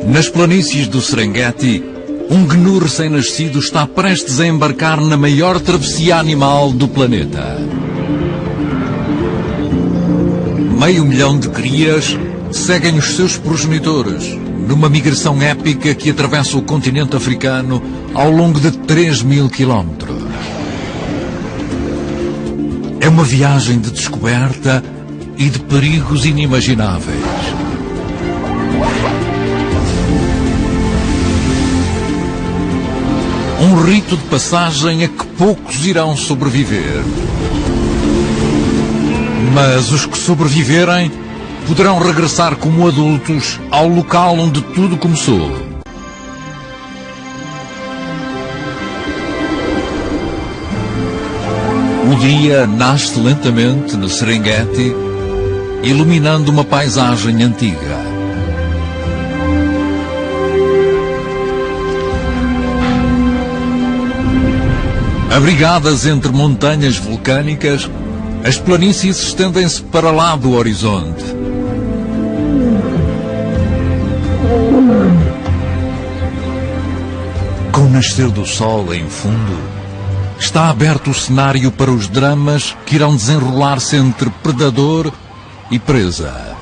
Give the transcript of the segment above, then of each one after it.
Nas planícies do Serengeti, um gnu recém-nascido está prestes a embarcar na maior travessia animal do planeta. 500 mil de crias seguem os seus progenitores numa migração épica que atravessa o continente africano ao longo de 3.000 quilómetros. É uma viagem de descoberta e de perigos inimagináveis. Um rito de passagem a que poucos irão sobreviver. Mas os que sobreviverem poderão regressar como adultos ao local onde tudo começou. O dia nasce lentamente no Serengeti, iluminando uma paisagem antiga. Abrigadas entre montanhas vulcânicas, as planícies estendem-se para lá do horizonte. Com o nascer do sol em fundo, está aberto o cenário para os dramas que irão desenrolar-se entre predador e presa.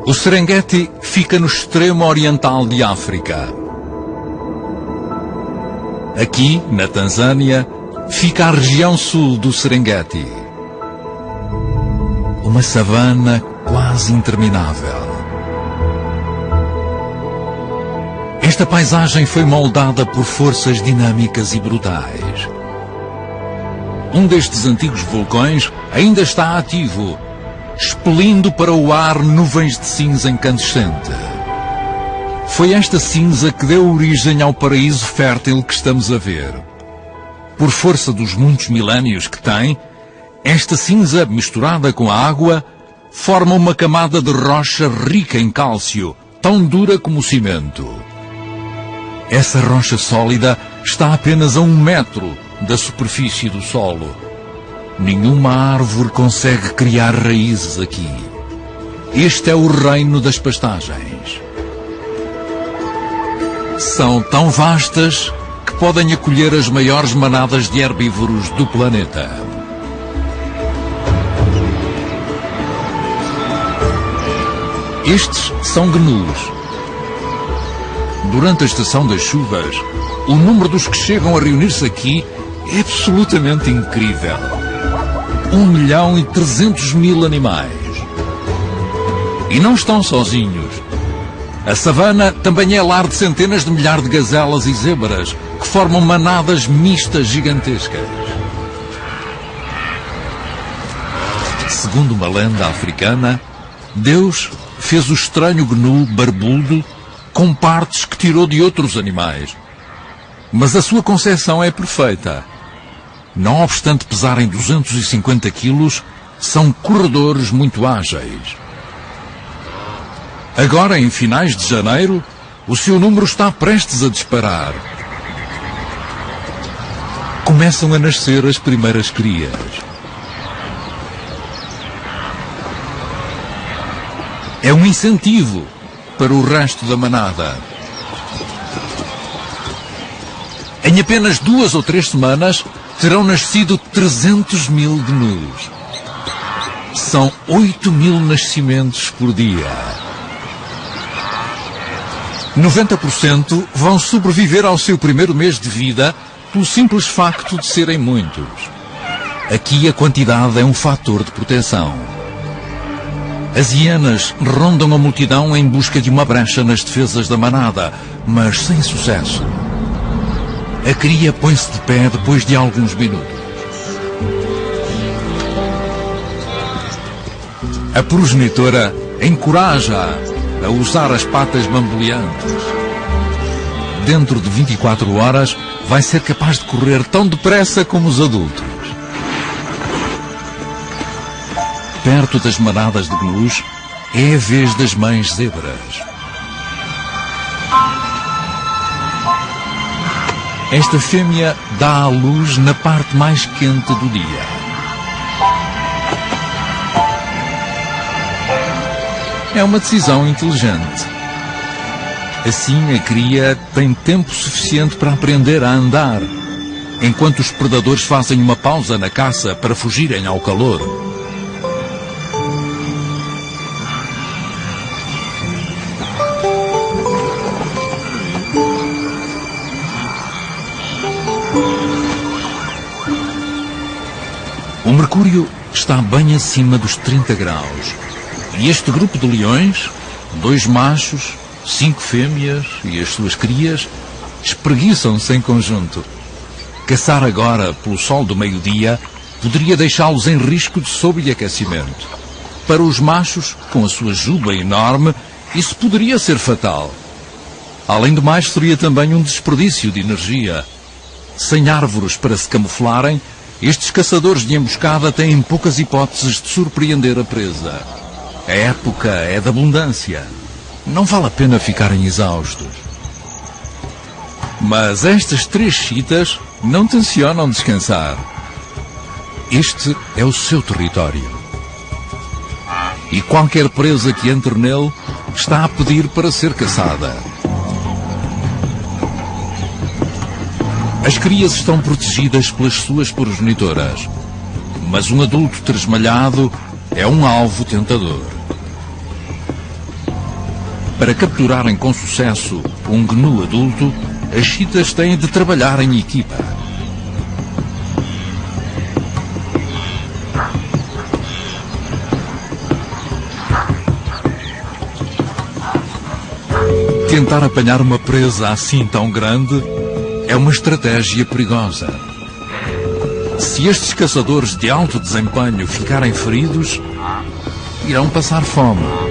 O Serengeti fica no extremo oriental de África. Aqui, na Tanzânia, fica a região sul do Serengeti. Uma savana quase interminável. Esta paisagem foi moldada por forças dinâmicas e brutais. Um destes antigos vulcões ainda está ativo, expelindo para o ar nuvens de cinza incandescente. Foi esta cinza que deu origem ao paraíso fértil que estamos a ver. Por força dos muitos milénios que tem, esta cinza, misturada com a água, forma uma camada de rocha rica em cálcio, tão dura como o cimento. Essa rocha sólida está apenas a 1 metro da superfície do solo. Nenhuma árvore consegue criar raízes aqui. Este é o reino das pastagens. São tão vastas que podem acolher as maiores manadas de herbívoros do planeta. Estes são gnus. Durante a estação das chuvas, o número dos que chegam a reunir-se aqui é absolutamente incrível. 1.300.000 animais. E não estão sozinhos. A savana também é lar de centenas de milhares de gazelas e zebras, que formam manadas mistas gigantescas. Segundo uma lenda africana, Deus fez o estranho gnu barbudo com partes que tirou de outros animais. Mas a sua concepção é perfeita. Não obstante pesarem 250 quilos, são corredores muito ágeis. Agora, em finais de janeiro, o seu número está prestes a disparar. Começam a nascer as primeiras crias. É um incentivo para o resto da manada. Em apenas 2 ou 3 semanas, terão nascido 300.000 gnus. São 8.000 nascimentos por dia. 90% vão sobreviver ao seu primeiro mês de vida pelo simples facto de serem muitos. Aqui a quantidade é um fator de proteção. As hienas rondam a multidão em busca de uma brecha nas defesas da manada, mas sem sucesso. A cria põe-se de pé depois de alguns minutos. A progenitora encoraja-a a usar as patas bamboleantes. Dentro de 24 horas, vai ser capaz de correr tão depressa como os adultos. Perto das manadas de gnus, é a vez das mães zebras. Esta fêmea dá à luz na parte mais quente do dia. É uma decisão inteligente. Assim, a cria tem tempo suficiente para aprender a andar, enquanto os predadores fazem uma pausa na caça para fugirem ao calor. O mercúrio está bem acima dos 30 graus. E este grupo de leões, 2 machos, 5 fêmeas e as suas crias, espreguiçam-se em conjunto. Caçar agora pelo sol do meio-dia poderia deixá-los em risco de sobreaquecimento. Para os machos, com a sua juba enorme, isso poderia ser fatal. Além do mais, seria também um desperdício de energia. Sem árvores para se camuflarem, estes caçadores de emboscada têm poucas hipóteses de surpreender a presa. A época é de abundância. Não vale a pena ficarem exaustos. Mas estas 3 chitas não tencionam descansar. Este é o seu território. E qualquer presa que entre nele está a pedir para ser caçada. As crias estão protegidas pelas suas progenitoras, mas um adulto tresmalhado é um alvo tentador. Para capturarem com sucesso um gnu adulto, as chitas têm de trabalhar em equipa. Tentar apanhar uma presa assim tão grande é uma estratégia perigosa. Se estes caçadores de alto desempenho ficarem feridos, irão passar fome.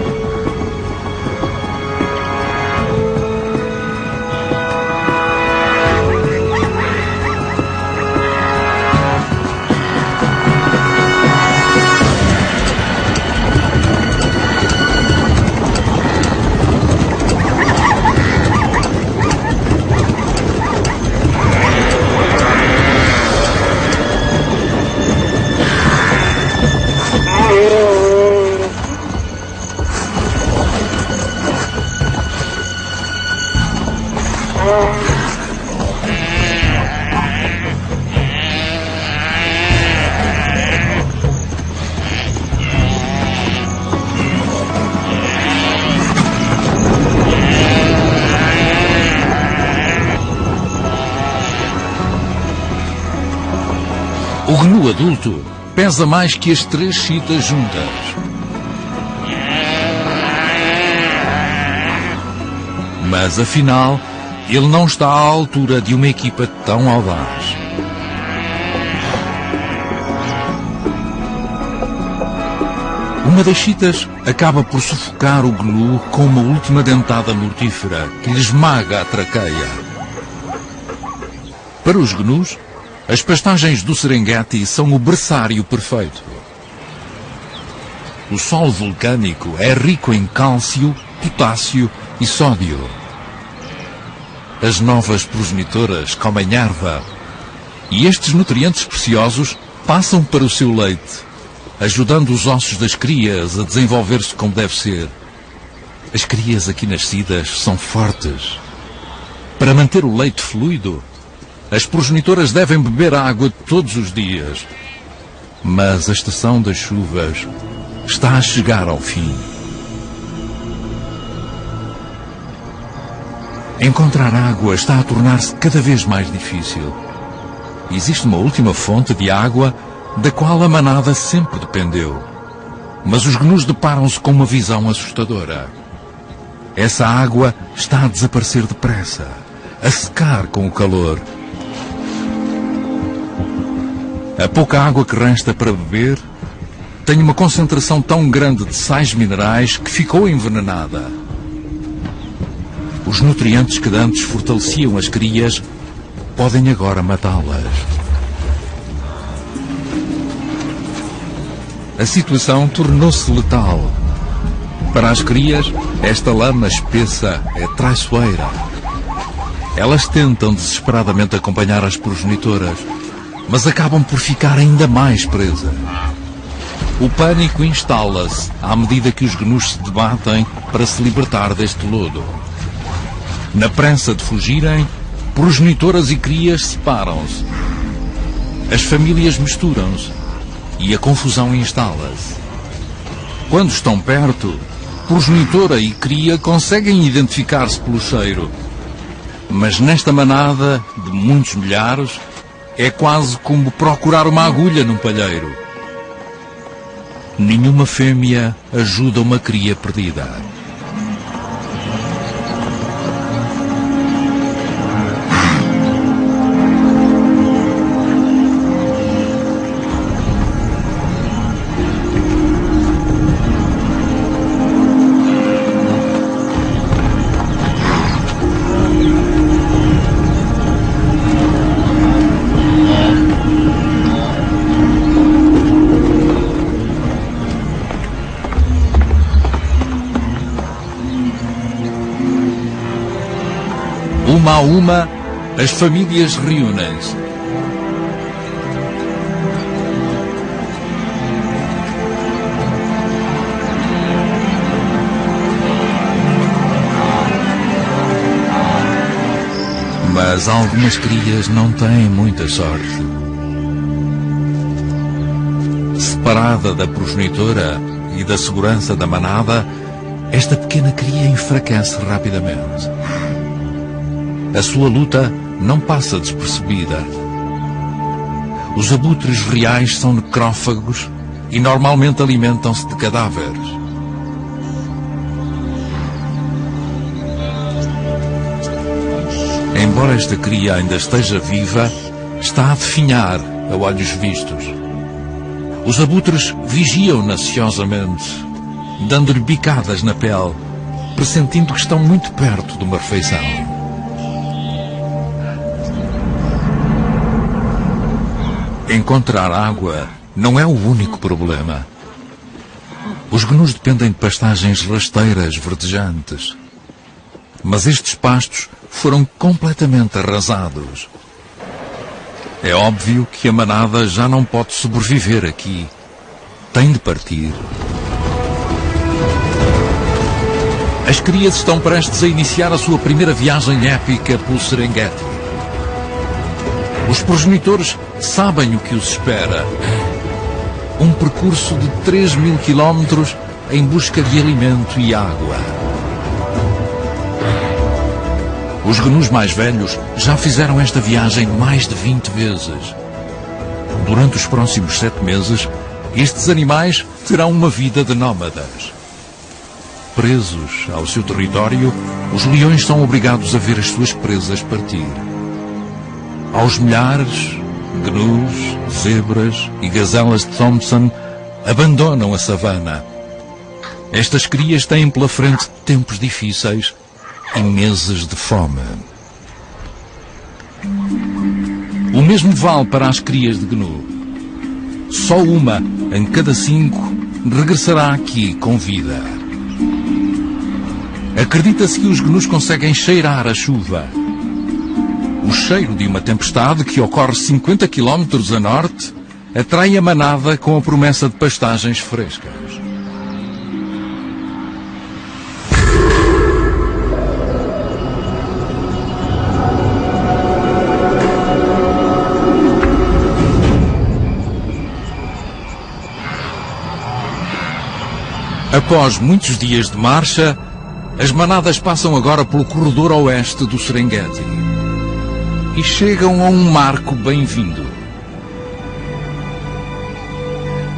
O gnu adulto pesa mais que as 3 chitas juntas. Mas afinal, ele não está à altura de uma equipa tão audaz. Uma das chitas acaba por sufocar o gnu com uma última dentada mortífera que lhe esmaga a traqueia. Para os gnus, as pastagens do Serengeti são o berçário perfeito. O solo vulcânico é rico em cálcio, potássio e sódio. As novas progenitoras comem erva e estes nutrientes preciosos passam para o seu leite, ajudando os ossos das crias a desenvolver-se como deve ser. As crias aqui nascidas são fortes. Para manter o leite fluido, as progenitoras devem beber água todos os dias. Mas a estação das chuvas está a chegar ao fim. Encontrar água está a tornar-se cada vez mais difícil. Existe uma última fonte de água da qual a manada sempre dependeu. Mas os gnus deparam-se com uma visão assustadora. Essa água está a desaparecer depressa, a secar com o calor. A pouca água que resta para beber tem uma concentração tão grande de sais minerais que ficou envenenada. Os nutrientes que antes fortaleciam as crias podem agora matá-las. A situação tornou-se letal. Para as crias, esta lama espessa é traiçoeira. Elas tentam desesperadamente acompanhar as progenitoras, mas acabam por ficar ainda mais presas. O pânico instala-se à medida que os gnus se debatem para se libertar deste lodo. Na pressa de fugirem, progenitoras e crias separam-se. As famílias misturam-se e a confusão instala-se. Quando estão perto, progenitora e cria conseguem identificar-se pelo cheiro. Mas nesta manada de muitos milhares, é quase como procurar uma agulha num palheiro. Nenhuma fêmea ajuda uma cria perdida. Uma a uma, as famílias reúnem-se. Mas algumas crias não têm muita sorte. Separada da progenitora e da segurança da manada, esta pequena cria enfraquece rapidamente. A sua luta não passa despercebida. Os abutres reais são necrófagos e normalmente alimentam-se de cadáveres. Embora esta cria ainda esteja viva, está a definhar a olhos vistos. Os abutres vigiam-na ansiosamente, dando-lhe bicadas na pele, pressentindo que estão muito perto de uma refeição. Encontrar água não é o único problema. Os gnus dependem de pastagens rasteiras verdejantes. Mas estes pastos foram completamente arrasados. É óbvio que a manada já não pode sobreviver aqui. Tem de partir. As crias estão prestes a iniciar a sua primeira viagem épica pelo Serengeti. Os progenitores sabem o que os espera. Um percurso de 3.000 quilómetros em busca de alimento e água. Os gnus mais velhos já fizeram esta viagem mais de 20 vezes. Durante os próximos 7 meses, estes animais terão uma vida de nómadas. Presos ao seu território, os leões são obrigados a ver as suas presas partir. Aos milhares, gnus, zebras e gazelas de Thompson abandonam a savana. Estas crias têm pela frente tempos difíceis e meses de fome. O mesmo vale para as crias de gnu. Só uma em cada 5 regressará aqui com vida. Acredita-se que os gnus conseguem cheirar a chuva. O cheiro de uma tempestade que ocorre 50 km a norte atrai a manada com a promessa de pastagens frescas. Após muitos dias de marcha, as manadas passam agora pelo corredor oeste do Serengeti e chegam a um marco bem-vindo.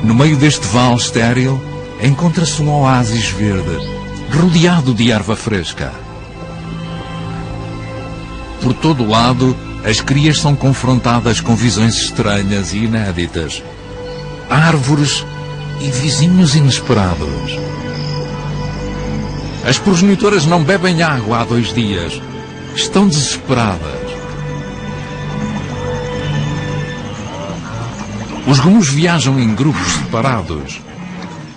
No meio deste vale estéril, encontra-se um oásis verde, rodeado de erva fresca. Por todo o lado, as crias são confrontadas com visões estranhas e inéditas. Árvores e vizinhos inesperados. As progenitoras não bebem água há 2 dias. Estão desesperadas. Os gnus viajam em grupos separados.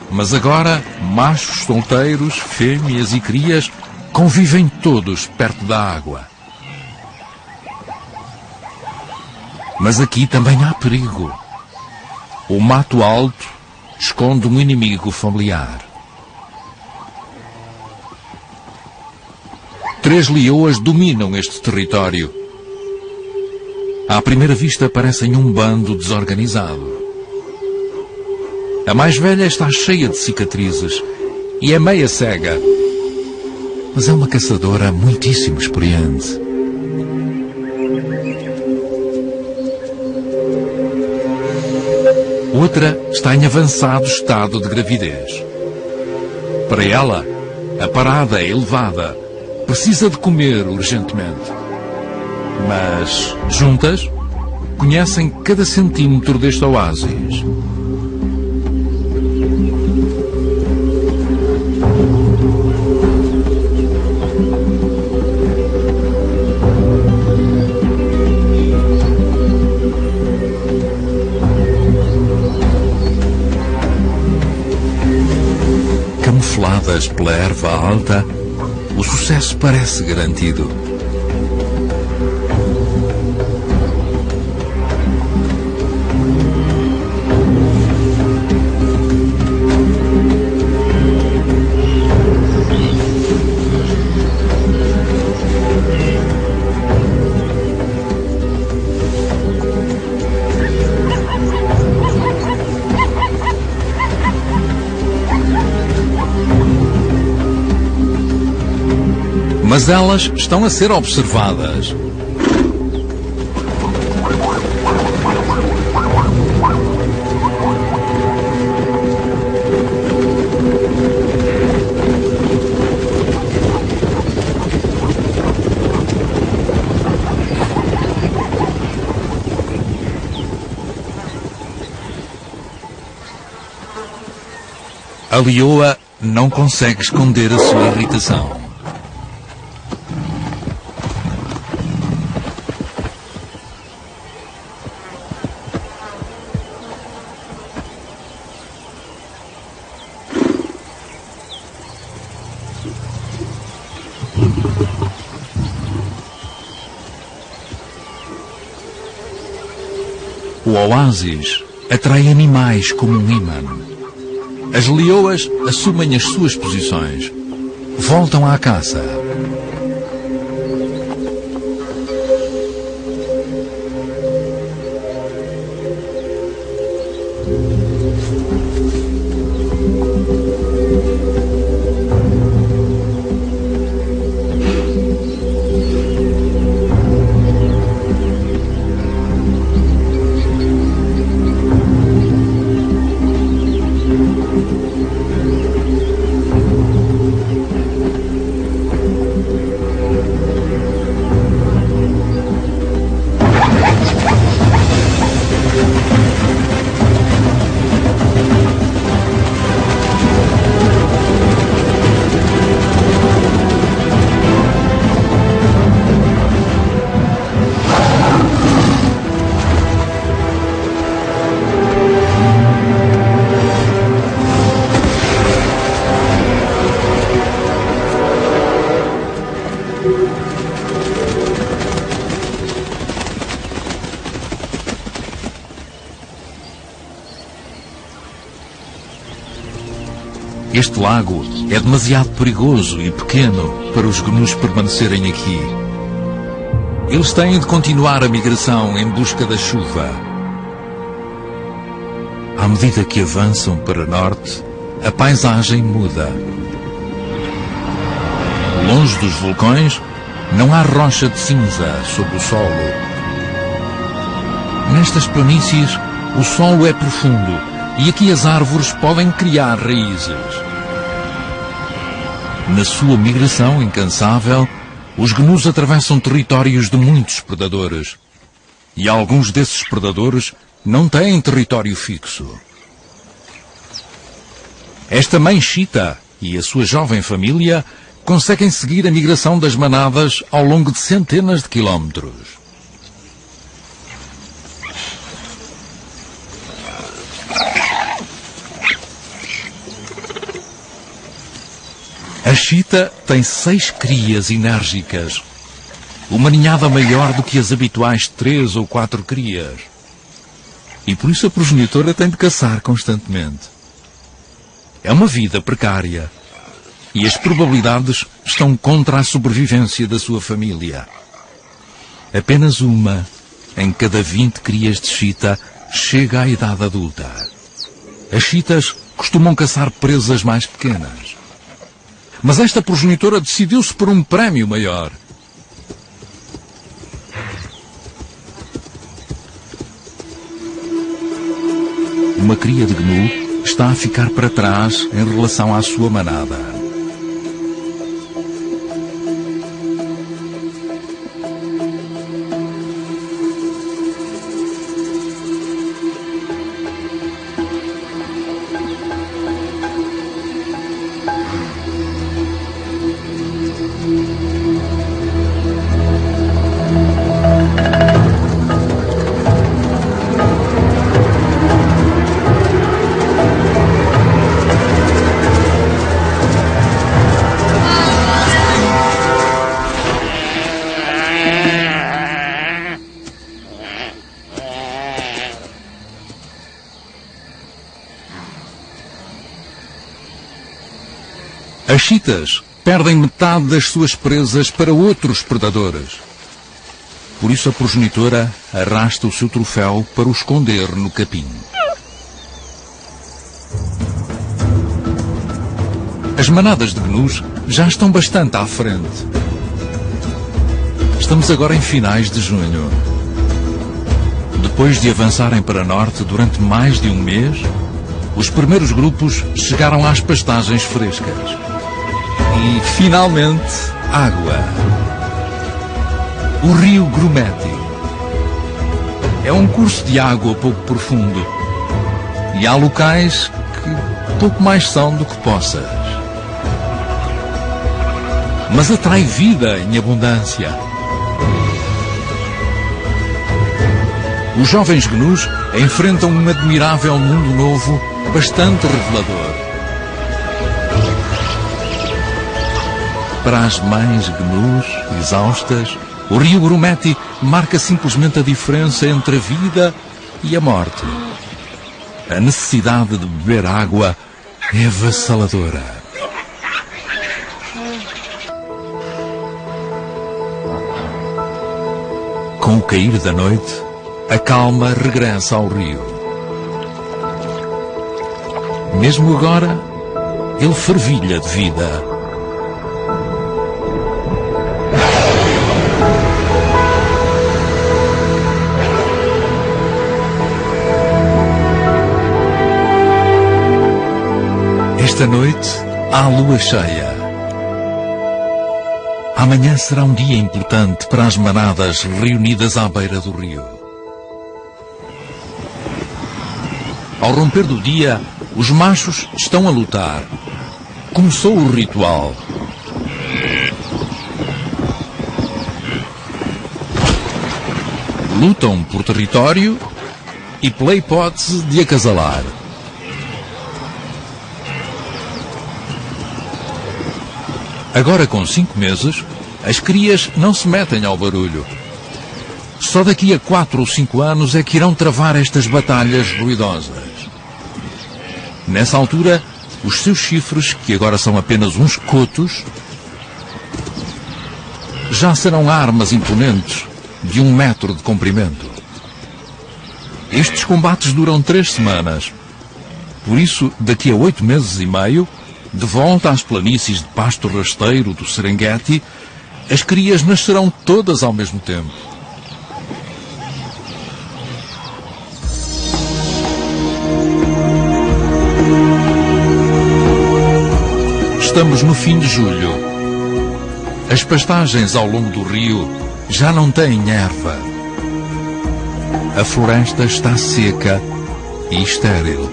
Mas agora, machos solteiros, fêmeas e crias convivem todos perto da água. Mas aqui também há perigo. O mato alto esconde um inimigo familiar. 3 leoas dominam este território. À primeira vista parecem um bando desorganizado. A mais velha está cheia de cicatrizes e é meia cega, mas é uma caçadora muitíssimo experiente. Outra está em avançado estado de gravidez. Para ela, a parada é elevada. Precisa de comer urgentemente. Mas, juntas, conhecem cada centímetro deste oásis. Camufladas pela erva alta, o sucesso parece garantido. Mas elas estão a ser observadas. A leoa não consegue esconder a sua irritação. O oásis atrai animais como um imã. As leoas assumem as suas posições. Voltam à caça. Este lago é demasiado perigoso e pequeno para os gnus permanecerem aqui. Eles têm de continuar a migração em busca da chuva. À medida que avançam para norte, a paisagem muda. Longe dos vulcões, não há rocha de cinza sob o solo. Nestas planícies, o solo é profundo e aqui as árvores podem criar raízes. Na sua migração incansável, os gnus atravessam territórios de muitos predadores. E alguns desses predadores não têm território fixo. Esta mãe chita e a sua jovem família conseguem seguir a migração das manadas ao longo de centenas de quilómetros. A chita tem 6 crias enérgicas, uma ninhada maior do que as habituais 3 ou 4 crias. E por isso a progenitora tem de caçar constantemente. É uma vida precária e as probabilidades estão contra a sobrevivência da sua família. Apenas uma em cada 20 crias de chita chega à idade adulta. As chitas costumam caçar presas mais pequenas. Mas esta progenitora decidiu-se por um prémio maior. Uma cria de gnu está a ficar para trás em relação à sua manada. As chitas perdem metade das suas presas para outros predadores. Por isso a progenitora arrasta o seu troféu para o esconder no capim. As manadas de gnus já estão bastante à frente. Estamos agora em finais de junho. Depois de avançarem para norte durante mais de um mês, os primeiros grupos chegaram às pastagens frescas. E, finalmente, água. O rio Grumeti. É um curso de água pouco profundo. E há locais que pouco mais são do que poças. Mas atrai vida em abundância. Os jovens gnus enfrentam um admirável mundo novo, bastante revelador. Para as mães gnus, exaustas, o rio Grumeti marca simplesmente a diferença entre a vida e a morte. A necessidade de beber água é avassaladora. Com o cair da noite, a calma regressa ao rio. Mesmo agora, ele fervilha de vida. Esta noite há lua cheia. Amanhã será um dia importante para as manadas reunidas à beira do rio. Ao romper do dia, os machos estão a lutar. Começou o ritual. Lutam por território e pela hipótese de acasalar. Agora, com 5 meses, as crias não se metem ao barulho. Só daqui a 4 ou 5 anos é que irão travar estas batalhas ruidosas. Nessa altura, os seus chifres, que agora são apenas uns cotos, já serão armas imponentes de 1 metro de comprimento. Estes combates duram 3 semanas. Por isso, daqui a 8 meses e meio, de volta às planícies de pasto rasteiro do Serengeti, as crias nascerão todas ao mesmo tempo. estamos no fim de julho. As pastagens ao longo do rio já não têm erva. A floresta está seca e estéril.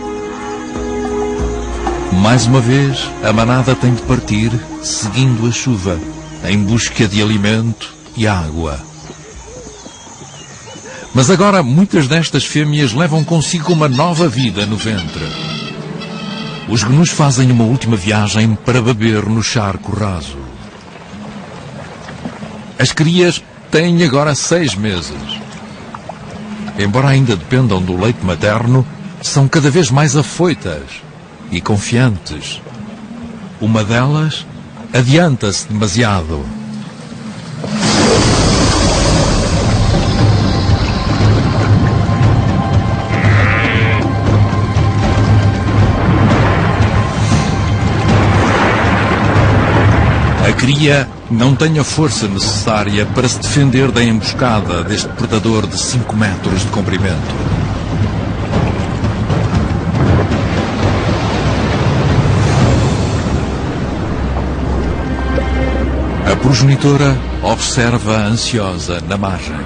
Mais uma vez, a manada tem de partir, seguindo a chuva, em busca de alimento e água. Mas agora muitas destas fêmeas levam consigo uma nova vida no ventre. Os gnus fazem uma última viagem para beber no charco raso. As crias têm agora 6 meses. Embora ainda dependam do leite materno, são cada vez mais afoitas e confiantes. Uma delas adianta-se demasiado. A cria não tem a força necessária para se defender da emboscada deste predador de 5 metros de comprimento. A progenitora observa ansiosa na margem.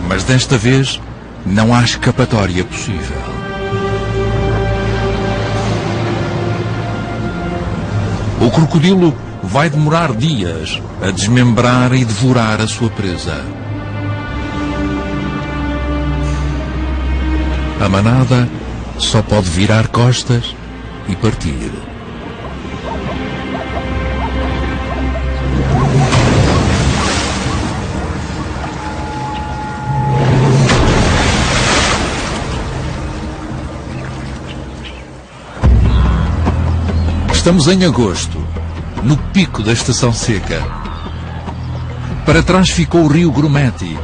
Mas desta vez não há escapatória possível. O crocodilo vai demorar dias a desmembrar e devorar a sua presa. A manada só pode virar costas e partir. Estamos em agosto, no pico da estação seca. Para trás ficou o rio Grumeti,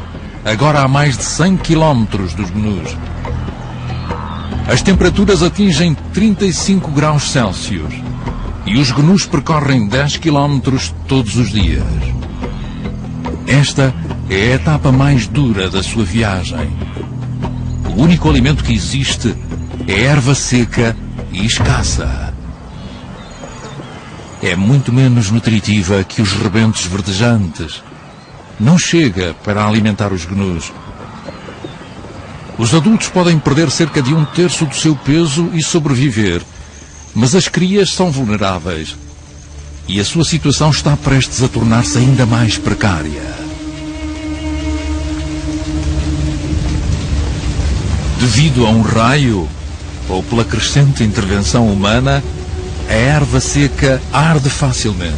agora a mais de 100 quilómetros dos gnus. As temperaturas atingem 35 graus Celsius e os gnus percorrem 10 quilómetros todos os dias. Esta é a etapa mais dura da sua viagem. O único alimento que existe é erva seca e escassa. É muito menos nutritiva que os rebentos verdejantes. Não chega para alimentar os gnus. Os adultos podem perder cerca de 1/3 do seu peso e sobreviver, mas as crias são vulneráveis e a sua situação está prestes a tornar-se ainda mais precária. Devido a um raio ou pela crescente intervenção humana, a erva seca arde facilmente.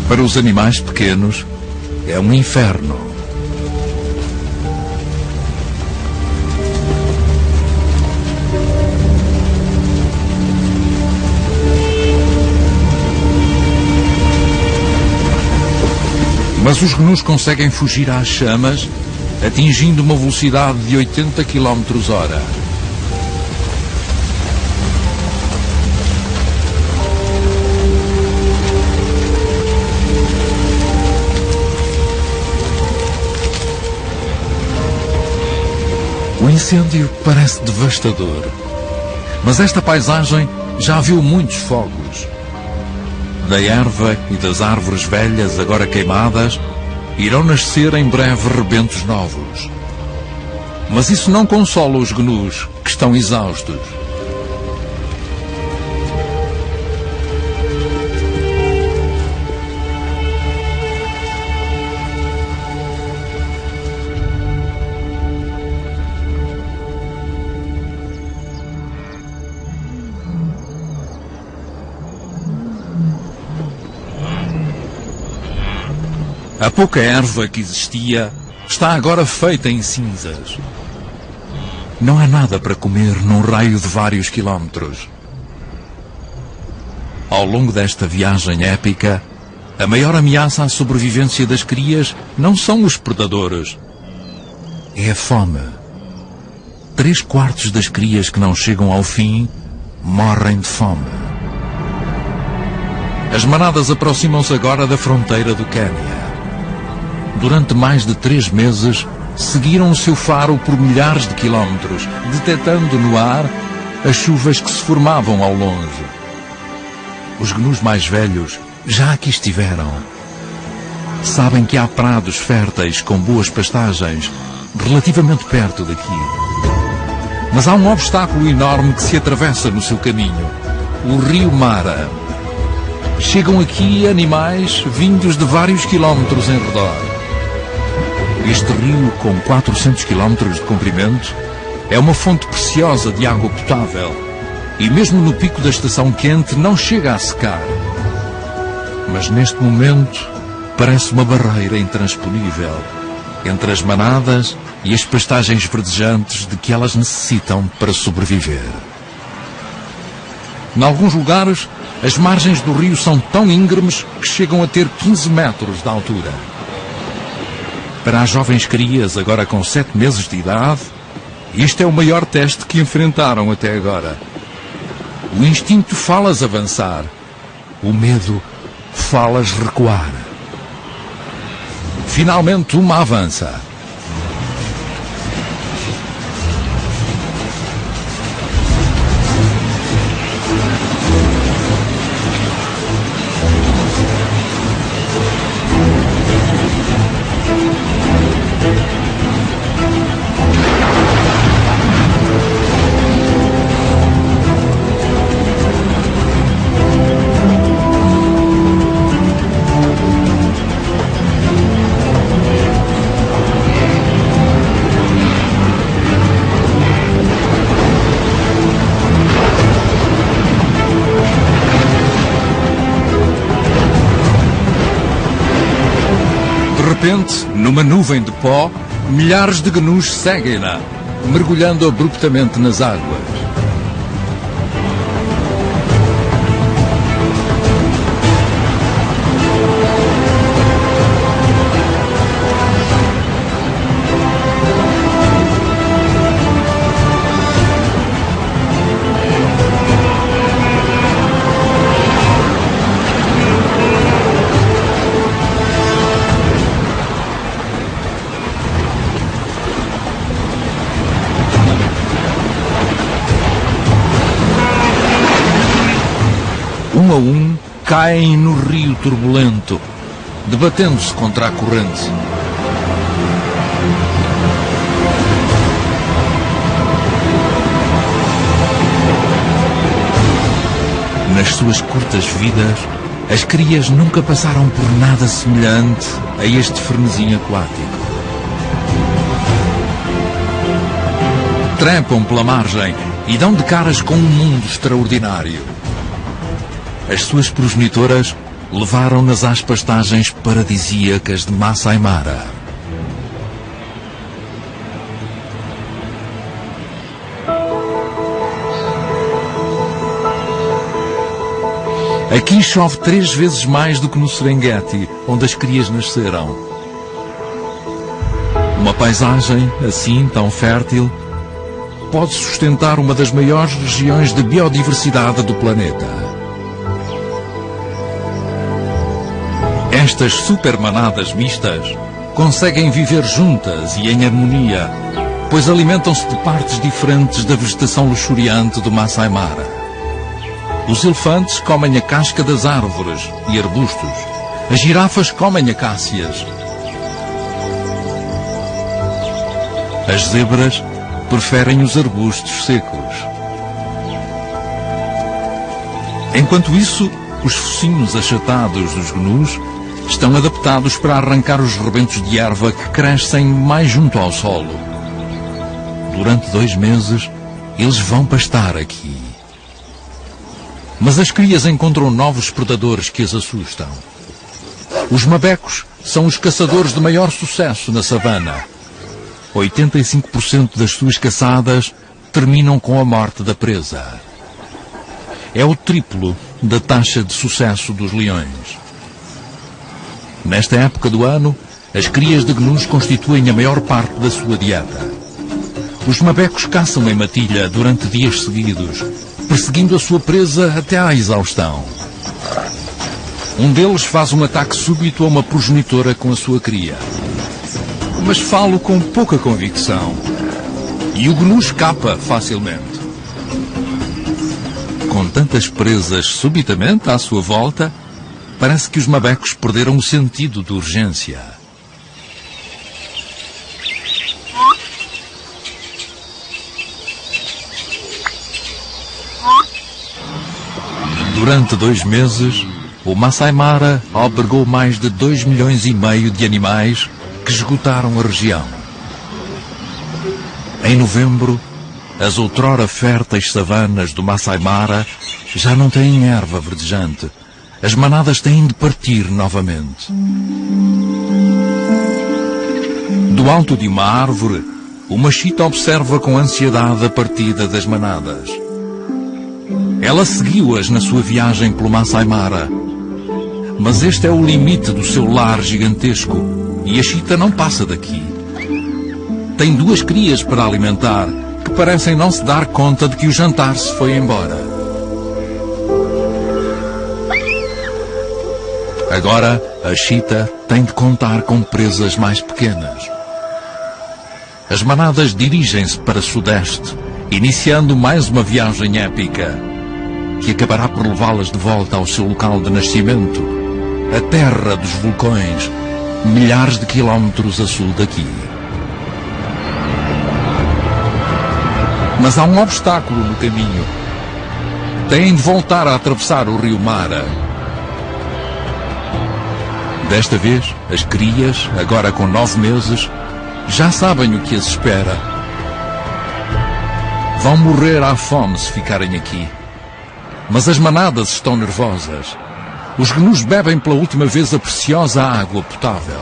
Para os animais pequenos, é um inferno. Mas os gnus conseguem fugir às chamas, atingindo uma velocidade de 80 km/h. O incêndio parece devastador, mas esta paisagem já viu muitos fogos. Da erva e das árvores velhas agora queimadas, irão nascer em breve rebentos novos. Mas isso não consola os gnus, que estão exaustos. A pouca erva que existia está agora feita em cinzas. Não há nada para comer num raio de vários quilómetros. Ao longo desta viagem épica, a maior ameaça à sobrevivência das crias não são os predadores. É a fome. 3/4 das crias que não chegam ao fim morrem de fome. As manadas aproximam-se agora da fronteira do Quênia. durante mais de 3 meses, seguiram o seu faro por milhares de quilómetros, detectando no ar as chuvas que se formavam ao longe. Os gnus mais velhos já aqui estiveram. Sabem que há prados férteis com boas pastagens relativamente perto daqui. Mas há um obstáculo enorme que se atravessa no seu caminho: o rio Mara. Chegam aqui animais vindos de vários quilómetros em redor. Este rio, com 400 quilómetros de comprimento, é uma fonte preciosa de água potável e mesmo no pico da estação quente não chega a secar. Mas neste momento parece uma barreira intransponível entre as manadas e as pastagens verdejantes de que elas necessitam para sobreviver. Em alguns lugares, as margens do rio são tão íngremes que chegam a ter 15 metros de altura. Para as jovens crias, agora com 7 meses de idade, este é o maior teste que enfrentaram até agora. O instinto fala-as avançar, o medo fala-as recuar. Finalmente uma avança. De repente, numa nuvem de pó, milhares de gnus seguem-na, mergulhando abruptamente nas águas. Um a um, caem no rio turbulento, debatendo-se contra a corrente. Nas suas curtas vidas, as crias nunca passaram por nada semelhante a este frenesim aquático. Trepam pela margem e dão de caras com um mundo extraordinário. As suas progenitoras levaram-nas às pastagens paradisíacas de Masai Mara. Aqui chove 3 vezes mais do que no Serengeti, onde as crias nasceram. Uma paisagem assim tão fértil pode sustentar uma das maiores regiões de biodiversidade do planeta. Estas supermanadas mistas conseguem viver juntas e em harmonia, pois alimentam-se de partes diferentes da vegetação luxuriante do Masai Mara. Os elefantes comem a casca das árvores e arbustos. As girafas comem acácias. As zebras preferem os arbustos secos. Enquanto isso, os focinhos achatados dos gnus estão adaptados para arrancar os rebentos de erva que crescem mais junto ao solo. Durante 2 meses, eles vão pastar aqui. Mas as crias encontram novos predadores que as assustam. Os mabecos são os caçadores de maior sucesso na savana. 85% das suas caçadas terminam com a morte da presa. É o triplo da taxa de sucesso dos leões. Nesta época do ano, as crias de gnus constituem a maior parte da sua dieta. Os mabecos caçam em matilha durante dias seguidos, perseguindo a sua presa até à exaustão. Um deles faz um ataque súbito a uma progenitora com a sua cria. mas falo com pouca convicção. E o gnu escapa facilmente. Com tantas presas subitamente à sua volta, parece que os mabecos perderam o sentido de urgência. Durante 2 meses, o Masai Mara albergou mais de 2,5 milhões de animais que esgotaram a região. Em novembro, as outrora férteis savanas do Masai Mara já não têm erva verdejante. As manadas têm de partir novamente. Do alto de uma árvore, uma chita observa com ansiedade a partida das manadas. Ela seguiu-as na sua viagem pelo Masai Mara. Mas este é o limite do seu lar gigantesco e a chita não passa daqui. Tem 2 crias para alimentar que parecem não se dar conta de que o jantar se foi embora. Agora, a chita tem de contar com presas mais pequenas. As manadas dirigem-se para sudeste, iniciando mais uma viagem épica, que acabará por levá-las de volta ao seu local de nascimento, a terra dos vulcões, milhares de quilómetros a sul daqui. Mas há um obstáculo no caminho. Têm de voltar a atravessar o rio Mara. Desta vez, as crias, agora com 9 meses, já sabem o que as espera. Vão morrer à fome se ficarem aqui. Mas as manadas estão nervosas. Os gnus bebem pela última vez a preciosa água potável.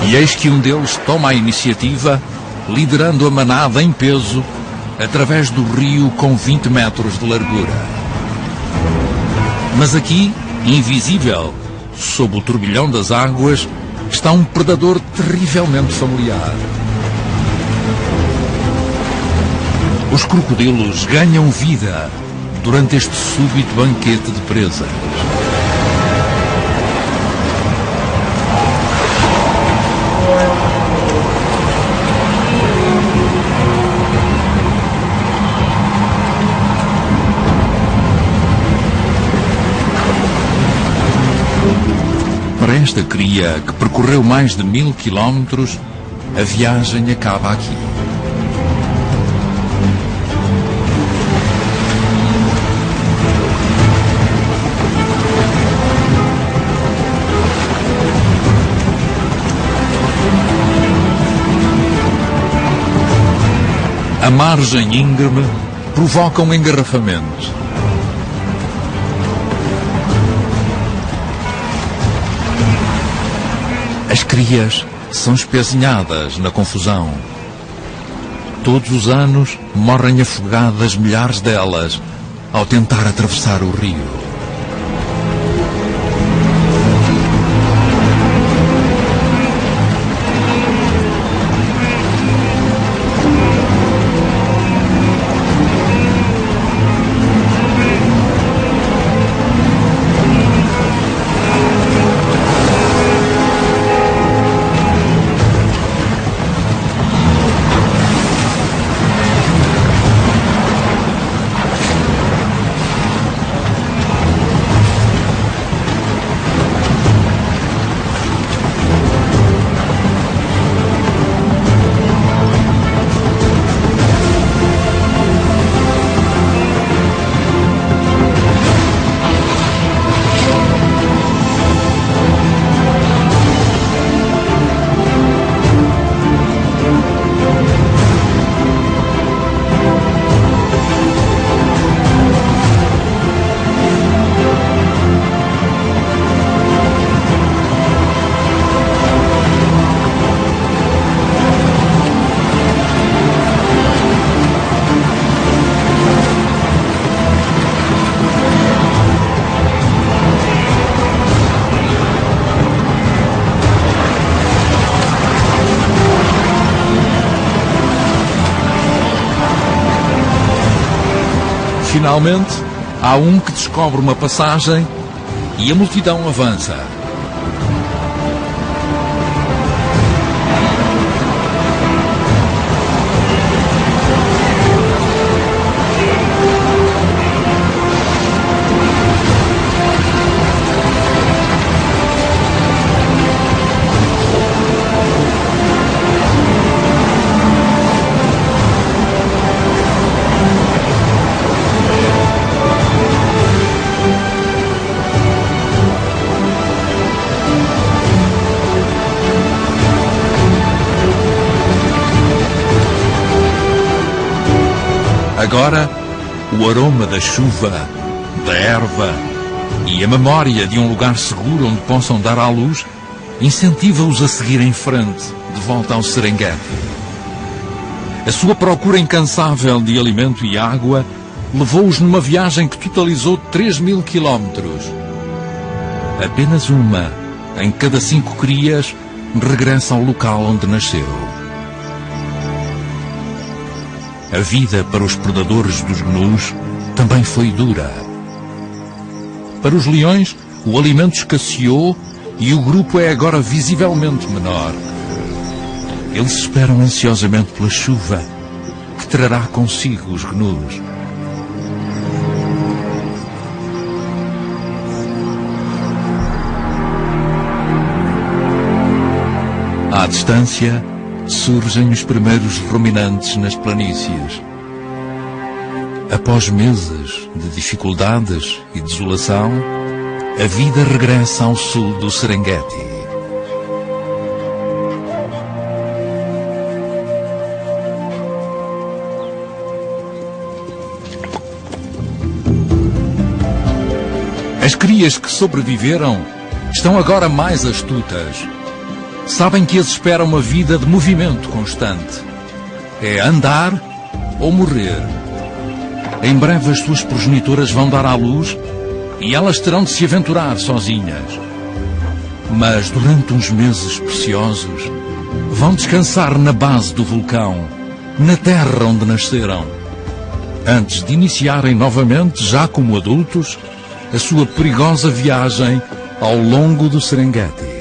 E eis que um deles toma a iniciativa, liderando a manada em peso, através do rio com 20 metros de largura. Mas aqui, invisível, sob o turbilhão das águas, está um predador terrivelmente familiar. Os crocodilos ganham vida durante este súbito banquete de presas. Para esta cria, que percorreu mais de 1000 quilómetros, a viagem acaba aqui. A margem íngreme provoca um engarrafamento. As crias são espezinhadas na confusão. Todos os anos morrem afogadas milhares delas ao tentar atravessar o rio. Finalmente, há um que descobre uma passagem e a multidão avança. Agora, o aroma da chuva, da erva e a memória de um lugar seguro onde possam dar à luz incentiva-os a seguir em frente, de volta ao Serengeti. A sua procura incansável de alimento e água levou-os numa viagem que totalizou 3.000 quilómetros. Apenas uma em cada 5 crias regressa ao local onde nasceu. A vida para os predadores dos gnus também foi dura. Para os leões, o alimento escasseou e o grupo é agora visivelmente menor. Eles esperam ansiosamente pela chuva, que trará consigo os gnus. À distância, surgem os primeiros ruminantes nas planícies. Após meses de dificuldades e desolação, a vida regressa ao sul do Serengeti. As crias que sobreviveram estão agora mais astutas. Sabem que as espera uma vida de movimento constante. É andar ou morrer. Em breve as suas progenitoras vão dar à luz e elas terão de se aventurar sozinhas. Mas durante uns meses preciosos vão descansar na base do vulcão, na terra onde nasceram, antes de iniciarem novamente, já como adultos, a sua perigosa viagem ao longo do Serengeti.